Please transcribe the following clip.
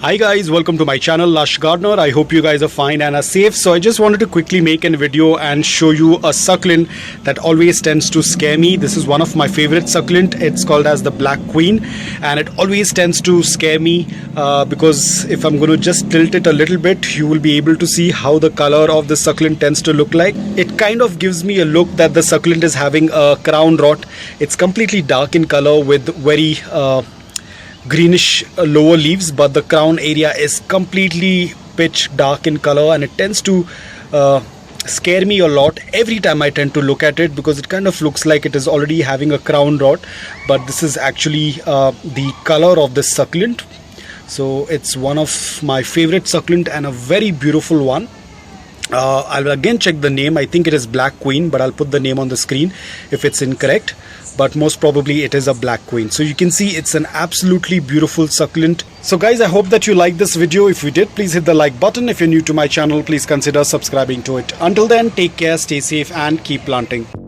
Hi guys, welcome to my channel Lush Gardener. I hope you guys are fine and are safe. So I just wanted to quickly make a video and show you a succulent that always tends to scare me. This is one of my favorite succulent. It's called as the Black Queen, and it always tends to scare me because if I'm going to just tilt it a little bit, you will be able to see how the color of the succulent tends to look like. It kind of gives me a look that the succulent is having a crown rot. It's completely dark in color with very greenish lower leaves, but the crown area is completely pitch dark in color, and it tends to scare me a lot every time I tend to look at it, because it kind of looks like it is already having a crown rot, but this is actually the color of this succulent. So it's one of my favorite succulent and a very beautiful one. I'll again check the name. I think it is Black Queen, but I'll put the name on the screen if it's incorrect, but most probably it is a Black Queen. So you can see it's an absolutely beautiful succulent. So guys, I hope that you liked this video. If you did, please hit the like button. If you're new to my channel, please consider subscribing to it. Until then, take care, stay safe, and keep planting.